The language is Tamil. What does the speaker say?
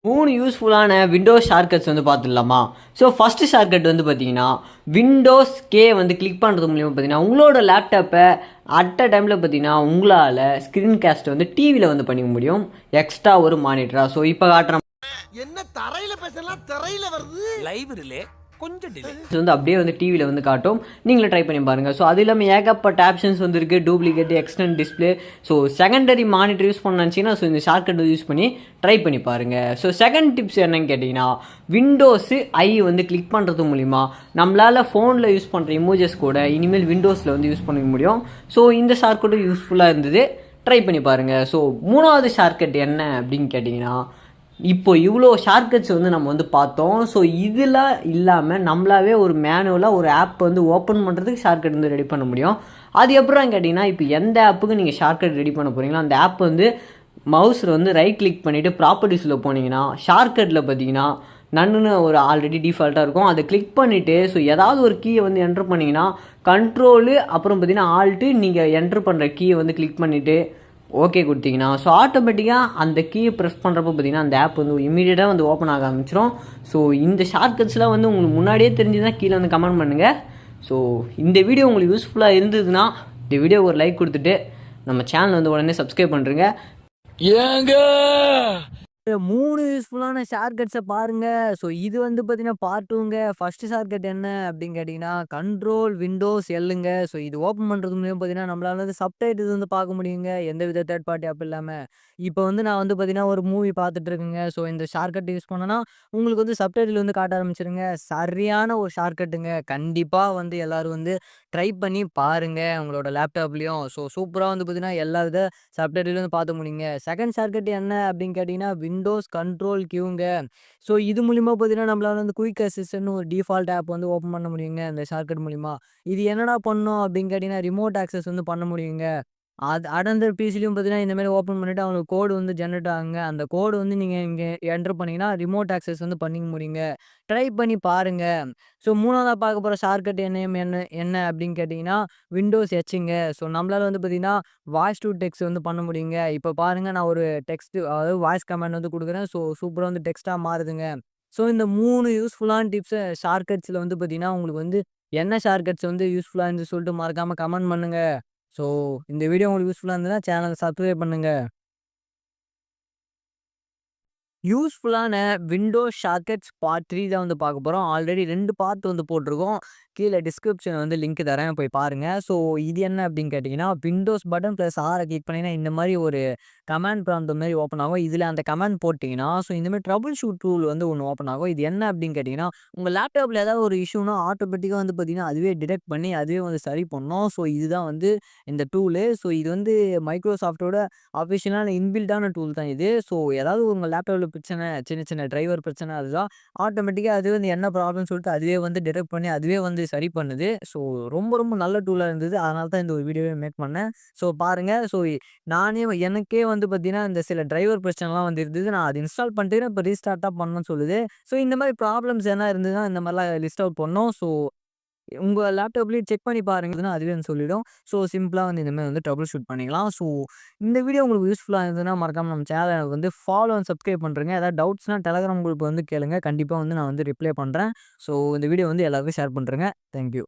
3 யூஸ்ஃபுல்லான விண்டோஸ் ஷார்ட்கட்ஸ் வந்து பார்த்துடலாமா? ஸோ ஃபஸ்ட்டு ஷார்ட்கட் வந்து பார்த்தீங்கன்னா, விண்டோஸ் கே வந்து கிளிக் பண்ணுறது மூலியமா பார்த்தீங்கன்னா, உங்களோட லேப்டாப்பை அட் அ டைமில் பார்த்தீங்கன்னா, உங்களால் ஸ்க்ரீன் காஸ்ட் வந்து டிவியில் வந்து பண்ணிக்க முடியும். எக்ஸ்ட்ரா ஒரு மானிட்டரா. ஸோ இப்போ காட்டுறேன். என்ன தரையில பேசலாம் திரையில வருது லைவ் ரிலே கொஞ்சம் டிலே வந்து அப்படியே வந்து டிவியில் வந்து காட்டும். நீங்களே ட்ரை பண்ணி பாருங்கள். ஸோ அது இல்லாமல் ஏகப்பட்ட ஆப்ஷன்ஸ் வந்து இருக்குது. Duplicate, external display. So secondary monitor use பண்ண நினச்சிங்கன்னா ஸோ இந்த ஷார்ட்கட் யூஸ் பண்ணி ட்ரை பண்ணி பாருங்கள். ஸோ செகண்ட் டிப்ஸ் என்னன்னு கேட்டிங்கன்னா, விண்டோஸு ஐ வந்து கிளிக் பண்ணுறது மூலிமா நம்மளால் ஃபோனில் யூஸ் பண்ணுற இமோஜஸ் கூட இனிமேல் விண்டோஸில் வந்து யூஸ் பண்ணிக்க முடியும். ஸோ இந்த ஷார்ட்கட்டும் யூஸ்ஃபுல்லாக இருந்தது. ட்ரை பண்ணி பாருங்கள். ஸோ மூணாவது ஷார்ட்கட் என்ன அப்படின்னு கேட்டிங்கன்னா, இப்போ இவ்வளோ ஷார்ட்கட்ஸ் வந்து நம்ம வந்து பார்த்தோம். ஸோ இதில் இல்லாமல் நம்மளாவே ஒரு மேனுவலாக ஒரு ஆப் வந்து ஓப்பன் பண்ணுறதுக்கு ஷார்ட்கட் வந்து ரெடி பண்ண முடியும். அது எப்படின்னு கேட்டிங்கன்னா, இப்போ எந்த ஆப்புக்கு நீங்கள் ஷார்ட்கட் ரெடி பண்ண போகிறீங்களோ அந்த ஆப் வந்து மவுஸில் வந்து ரைட் கிளிக் பண்ணிவிட்டு ப்ராப்பர்ட்டிஸில் போனீங்கன்னா ஷார்ட்கட்டில் பார்த்தீங்கன்னா நன்னு ஒரு ஆல்ரெடி டிஃபால்ட்டாக இருக்கும். அதை கிளிக் பண்ணிவிட்டு ஸோ ஏதாவது ஒரு கீயை வந்து என்ட்ரு பண்ணிங்கன்னா கண்ட்ரோலு அப்புறம் பார்த்தீங்கன்னா ஆல்ட்டு நீங்கள் என்ட்ரு பண்ணுற கீயை வந்து கிளிக் பண்ணிவிட்டு ஓகே கொடுத்தீங்கன்னா ஸோ ஆட்டோமேட்டிக்காக அந்த கீயை ப்ரெஸ் பண்ணுறப்போ பார்த்தீங்கன்னா அந்த ஆப் வந்து இமீடியட்டாக வந்து ஓப்பன் ஆக ஆரம்பிச்சிடும். ஸோ இந்த ஷார்ட்கட்ஸ்லாம் வந்து உங்களுக்கு முன்னாடியே தெரிஞ்சுதான் கீழே வந்து கமெண்ட் பண்ணுங்கள். ஸோ இந்த வீடியோ உங்களுக்கு யூஸ்ஃபுல்லாக இருந்ததுன்னா இந்த வீடியோ ஒரு லைக் கொடுத்துட்டு நம்ம சேனல் வந்து உடனே சப்ஸ்கிரைப் பண்ணுறேங்க. ஏங்க 3 யூஸ்ஃபுல்லான ஷார்ட்கட்ஸை பாருங்கள். ஸோ இது வந்து பார்த்தீங்கன்னா பார்ட் 2ங்க. ஃபஸ்ட்டு ஷார்ட்கட் என்ன அப்படின்னு கேட்டிங்கன்னா, கண்ட்ரோல் விண்டோஸ் எல்லுங்க. ஸோ இது ஓப்பன் பண்ணுறது மூலியம் பார்த்தீங்கன்னா நம்மளால வந்து சப்டைட்டில்ஸ் வந்து பார்க்க முடியுங்க, எந்த வித தேர்ட் பார்ட்டி ஆப் இல்லாமல். இப்போ வந்து நான் வந்து பார்த்தீங்கன்னா ஒரு மூவி பார்த்துட்டு இருக்கேங்க. ஸோ இந்த ஷார்ட்கட் யூஸ் பண்ணனா உங்களுக்கு வந்து சப்டைட்டில் வந்து காட்ட ஆரம்பிச்சிருங்க. சரியான ஒரு ஷார்ட்கட்டுங்க. கண்டிப்பாக வந்து எல்லோரும் வந்து ட்ரை பண்ணி பாருங்கள் உங்களோட லேப்டாப்லேயும். ஸோ சூப்பராக வந்து பார்த்தீங்கன்னா எல்லா வித சப்டைட்டிலும் வந்து பார்த்து முடியுங்க. செகண்ட் ஷார்ட்கட் என்ன அப்படின்னு கேட்டிங்கன்னா, விண்டோஸ் கண்ட்ரோல் கியூங்க. ஸோ இது மூலிமா பார்த்தீங்கன்னா நம்மளால வந்து குயிக் அசிஸ்டன்ட்னு ஒரு டிஃபால்ட் ஆப் வந்து ஓப்பன் பண்ண முடியுங்க இந்த ஷார்ட்கட் மூலிமா. இது என்னடா பண்ணும் அப்படின்னு கேட்டிங்கன்னா, ரிமோட் ஆக்சஸ் வந்து பண்ண முடியுங்க. அது அடர்ந்த பிசிலையும் பார்த்தீங்கன்னா இந்த மாதிரி ஓப்பன் பண்ணிவிட்டு அவங்களுக்கு கோடு வந்து ஜென்ரேட் ஆகுங்க. அந்த கோடு வந்து நீங்கள் இங்கே என்டர் பண்ணிங்கன்னா ரிமோட் ஆக்சஸ் வந்து பண்ணிக்க முடியுங்க. ட்ரை பண்ணி பாருங்க. ஸோ 3வதா பார்க்க போகிற ஷார்ட்கட் என்ன என்ன அப்படின்னு கேட்டிங்கன்னா, விண்டோஸ் எச்சுங்க. ஸோ நம்மளால வந்து பார்த்தீங்கன்னா வாய்ஸ் டு டெக்ஸ்ட் வந்து பண்ண முடியுங்க. இப்போ பாருங்கள் நான் ஒரு டெக்ஸ்ட் அதாவது வாய்ஸ் கமாண்ட் வந்து கொடுக்குறேன். ஸோ சூப்பராக வந்து டெக்ஸ்ட்டாக மாறுதுங்க. ஸோ இந்த 3 யூஸ்ஃபுல்லான டிப்ஸை ஷார்ட்கட்ஸில் வந்து பார்த்தீங்கன்னா உங்களுக்கு வந்து என்ன ஷார்ட்கட்ஸ் வந்து யூஸ்ஃபுல்லாக இருந்துச்சு சொல்லிட்டு மறக்காமல் கமெண்ட் பண்ணுங்கள். ஸோ இந்த வீடியோ உங்களுக்கு யூஸ்ஃபுல்லாக இருந்ததுன்னா சேனலை சப்ஸ்கிரைப் பண்ணுங்கள். யூஸ்ஃபுல்லான விண்டோஸ் ஷார்ட்கட்ஸ் பார்ட் 3 தான் வந்து பார்க்க போகிறோம். ஆல்ரெடி 2 பார்ட் வந்து போட்டிருக்கோம். கீழே டிஸ்கிரிப்ஷன் வந்து லிங்க் தரேன், போய் பாருங்கள். ஸோ இது என்ன அப்படின்னு கேட்டிங்கன்னா, விண்டோஸ் பட்டன் ப்ளஸ் ஆரை கிளிக் பண்ணிங்கன்னா இந்த மாதிரி ஒரு கமாண்ட் ப்ராம்ப்ட் மாதிரி ஓப்பன் ஆகும். இதில் அந்த கமாண்ட் போட்டிங்கன்னா ஸோ இந்தமாதிரி ட்ரபிள் ஷூட் டூல் வந்து ஒன்று ஓப்பன் ஆகும். இது என்ன அப்படின்னு கேட்டிங்கன்னா, உங்கள் லேப்டாப்பில் ஏதாவது ஒரு இஷ்யூனா ஆட்டோமேட்டிக்காக வந்து பார்த்திங்கன்னா அதுவே டிடெக்ட் பண்ணி அதுவே வந்து சரி பண்ணும். ஸோ இதுதான் வந்து இந்த டூலு. ஸோ இது வந்து மைக்ரோசாஃப்ட்டோட அஃபிஷியலான இன்பில்டான டூல் தான் இது. ஸோ ஏதாவது உங்கள் லேப்டாப்பில் பிரச்சனை, சின்ன சின்ன டிரைவர் பிரச்சனை அதுதான் ஆட்டோமேட்டிக்காக அது வந்து என்ன ப்ராப்ளம்னு சொல்லிட்டு அதுவே வந்து டிடெக்ட் பண்ணி அதுவே வந்து சரி பண்ணுது. ஸோ ரொம்ப ரொம்ப நல்ல டூலாக இருந்தது. அதனால தான் இந்த ஒரு வீடியோவே மேக் பண்ணேன். ஸோ பாருங்கள். ஸோ நானே எனக்கே வந்து பார்த்தீங்கன்னா இந்த சில டிரைவர் பிரச்சனைலாம் வந்து இருந்தது. நான் அது இன்ஸ்டால் பண்ணிட்டு இப்போ ரீஸ்டார்ட்டாக பண்ணணும்னு சொல்லுது. ஸோ இந்த மாதிரி ப்ராப்ளம்ஸ் என்ன இருந்ததுன்னா இந்த மாதிரிலாம் லிஸ்ட் அவுட் பண்ணோம். ஸோ உங்கள் லேப்டாப்லேயே செக் பண்ணி பாருங்கன்னா அதுவே வந்து சொல்லிடும். ஸோ சிம்பிளாக வந்து இந்த மாதிரி வந்து ட்ரபிள் ஷூட் பண்ணிக்கலாம். ஸோ இந்த வீடியோ உங்களுக்கு யூஸ்ஃபுல்லாக இருந்ததுன்னா மறக்காமல் நம்ம சேனலை வந்து ஃபாலோ அண்ட் சப்ஸ்கிரைப் பண்ணுறேங்க. ஏதாவது டவுட்ஸ்னா டெலகிராம் குரூப் வந்து கேளுங்க. கண்டிப்பாக வந்து நான் வந்து ரிப்ளை பண்ணுறேன். ஸோ இந்த வீடியோ வந்து எல்லாருக்கும் ஷேர் பண்ணுறேங்க. தேங்க்யூ.